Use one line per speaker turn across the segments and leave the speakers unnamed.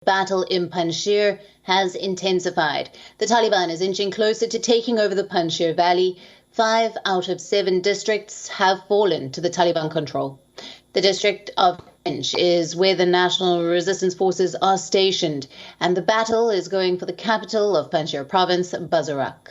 Battle in Panjshir has intensified. The Taliban is inching closer to taking over the Panjshir Valley. 5 out of 7 districts have fallen to the Taliban control. The district of Panjshir is where the National Resistance Forces are stationed, and the battle is going for the capital of Panjshir province, Bazarak.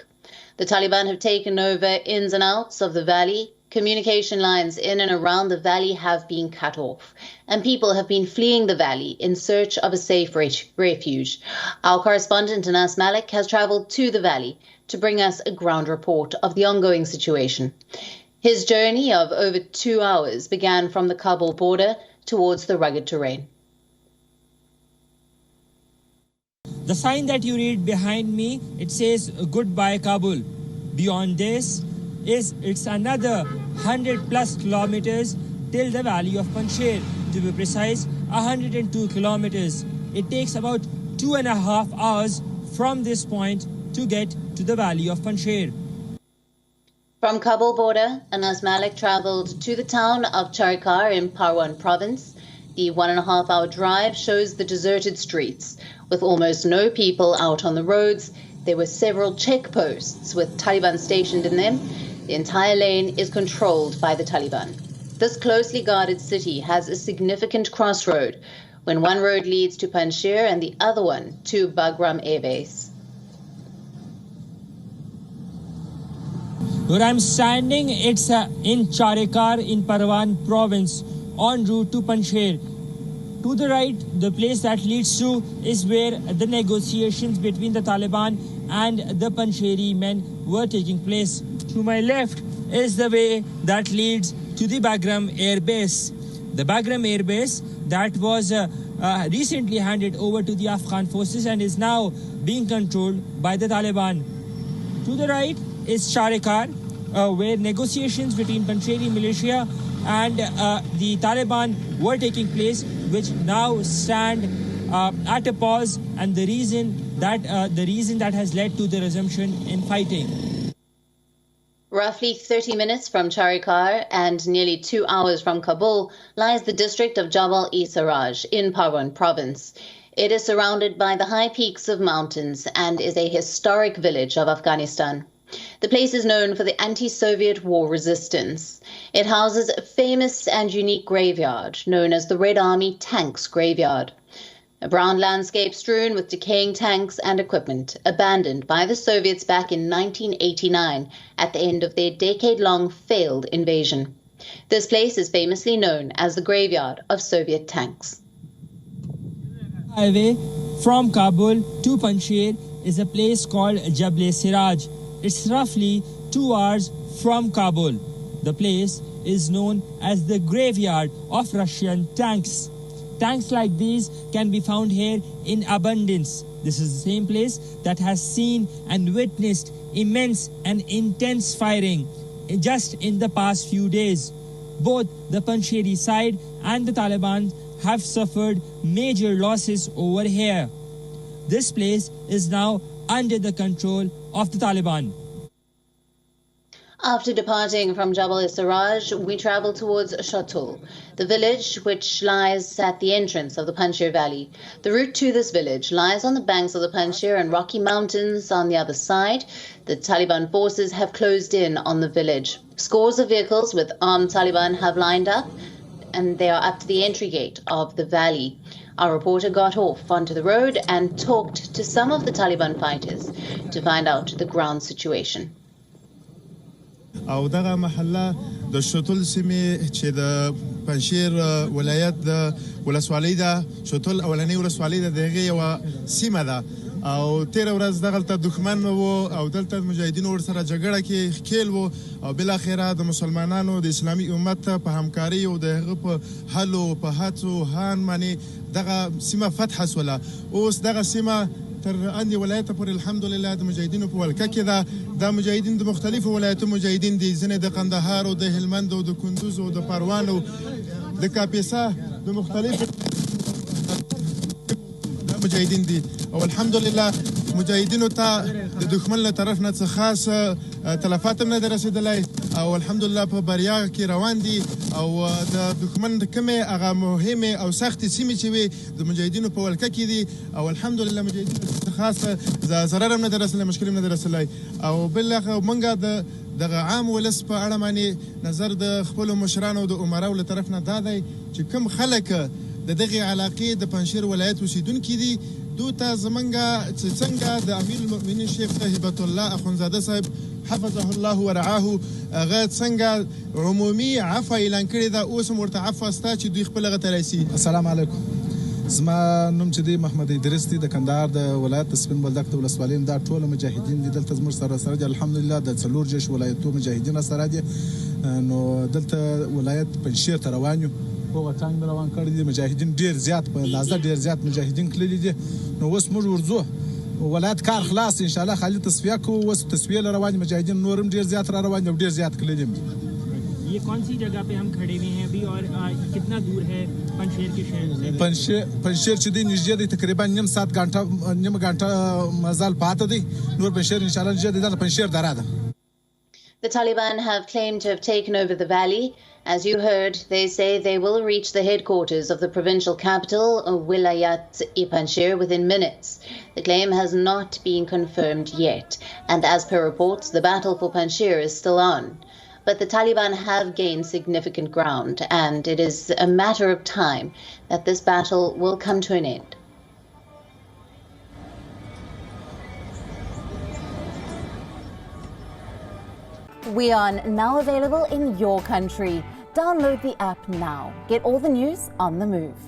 The Taliban have taken over ins and outs of the valley. Communication lines in and around the valley have been cut off, and people have been fleeing the valley in search of a safe refuge. Our correspondent Anas Malik has travelled to the valley to bring us a ground report of the ongoing situation. His journey of over 2 hours began from the Kabul border towards the rugged terrain.
The sign that you read behind me, it says "Goodbye Kabul." Beyond this, it's another 100+ kilometers till the valley of Panjshir. To be precise, 102 kilometers. It takes about 2.5 hours from this point to get to the valley of Panjshir.
From Kabul border, Anas Malik travelled to the town of Charikar in Parwan province. The 1.5-hour drive shows the deserted streets. With almost no people out on the roads, there were several checkposts with Taliban stationed in them. The entire lane is controlled by the Taliban. This closely guarded city has a significant crossroad when one road leads to Panjshir and the other one to Bagram Air Base.
Where I'm standing, it's in Charikar in Parwan province, en route to Panjshir. To the right, the place that leads to is where the negotiations between the Taliban and the Panjshiri men were taking place. To my left is the way that leads to the Bagram Air Base. The Bagram Air Base that was recently handed over to the Afghan forces and is now being controlled by the Taliban. To the right is Charikar, where negotiations between Panjshiri militia and the Taliban were taking place, which now stand at a pause, and the reason that has led to the resumption in fighting.
Roughly 30 minutes from Charikar and nearly 2 hours from Kabul lies the district of Jabal-e-Sarraj in Parwan province. It is surrounded by the high peaks of mountains and is a historic village of Afghanistan. The place is known for the anti-Soviet war resistance. It houses a famous and unique graveyard known as the Red Army Tanks Graveyard. A brown landscape strewn with decaying tanks and equipment abandoned by the Soviets back in 1989 at the end of their decade-long failed invasion. This place is famously known as the graveyard of Soviet tanks.
Highway from Kabul to Panjshir is a place called Jabal-e-Sarraj. It's roughly 2 hours from Kabul. The place is known as the graveyard of Russian tanks. Tanks like these can be found here in abundance. This is the same place that has seen and witnessed immense and intense firing just in the past few days. Both the Panjshiri side and the Taliban have suffered major losses over here. This place is now under the control of the Taliban.
After departing from Jabal-e-Sarraj, we travel towards Shatul, the village which lies at the entrance of the Panjshir Valley. The route to this village lies on the banks of the Panjshir and Rocky Mountains on the other side. The Taliban forces have closed in on the village. Scores of vehicles with armed Taliban have lined up, and they are up to the entry gate of the valley. Our reporter got off onto the road and talked to some of the Taliban fighters to find out the ground situation.
او دغه محله د شتول سیمې چې د پنجشیر ولایت د ولسوالۍ ده شتول اولنۍ ولسوالۍ ده دغه یو سیمه ده او تیر ورځ دغلته دښمن وو او دلته مجاهدینو ورسره جګړه کې ښکیل وو او بالاخره د مسلمانانو د اسلامي امت په همکاري او د هغه په حلو په هڅو هان باندې دغه سیمه فتح شوله. اوس دغه سیمه تر اندي ولایت پورې الحمدلله د مجاهدینو په ولکه کې ده. د مجاهدین د مختلفو ولایتو مجاهدین دي، ځینې د قندهار او د هلمند او د کندوز او د پروان او د کاپیسا د مختلفو مجاهدین دي او الحمدلله مجاهدینو ته د دښمن له طرف نه څه خاص تلفات هم نه دی رسېدلی او الحمدلله په بریا کې روان دي او د دښمن کومې هغه مهمې او سختې سیمې چې وي د مجاهدینو په ولکه کې دي او الحمدلله مجاهدینو خاصه ضرر هم نه دی رسېدلی مشکل هم نه دی رسېدلی او بالاخره موږ دغه عام ولس په اړه باندې نظر د خپلو مشرانو د عمراو له طرف نه دا دی چې کوم خلک د دغې علاقې د پنجشیر ولایت اوسېدونکي دي دوی ته زموږ چې څنګه د امیر المؤمنین شیخ هبت الله اخندزاده صاحب حفظه الله ورعاه هغه څنګه عمومي عفو اعلان کړې ده اوس هم ورته عفو شته چې دوی خپل هغه ته راسي.
السلام علیکم. زما نوم چې دی محمد ادریس دی د کندهار د ولایت د سپین بولدک د ولسوالۍ دا ټول مجاهدین دي دلته زموږ سره دي الحمدلله د څلور جيش ولایتو مجاهدین سره دي نو دلته ولایت پنجشیر ته روان یو هغه څنګه روان کړی دي مجاهدین ډیر زیات په اندازه ډیر زیات مجاهدین کړي دي نو اوس موږ ورځو ولایت کار خلاص ان شاء الله خالي تصفیه کو اوس تصفیه روان مجاهدین نورم ډیر زیات را روان دي ډیر زیات کړي دي.
ये कौन सी जगह पे हम खड़े हुए हैं अभी और कितना दूर है पंजशेर के शहर से?
Panjshir چې دی نږدې دی تقریبا نیم غنټه مزال پاته دی نور Panjshir ان شاء الله نږدې دی د Panjshir دره ده.
The Taliban have claimed to have taken over the valley. As you heard, they say they will reach the headquarters of the provincial capital, Wilayat Panjshir, within minutes. The claim has not been confirmed yet, and as per reports, the battle for Panjshir is still on. But the Taliban have gained significant ground, and it is a matter of time that this battle will come to an end.
WION, now available in your country. Download the app now. Get all the news on the move.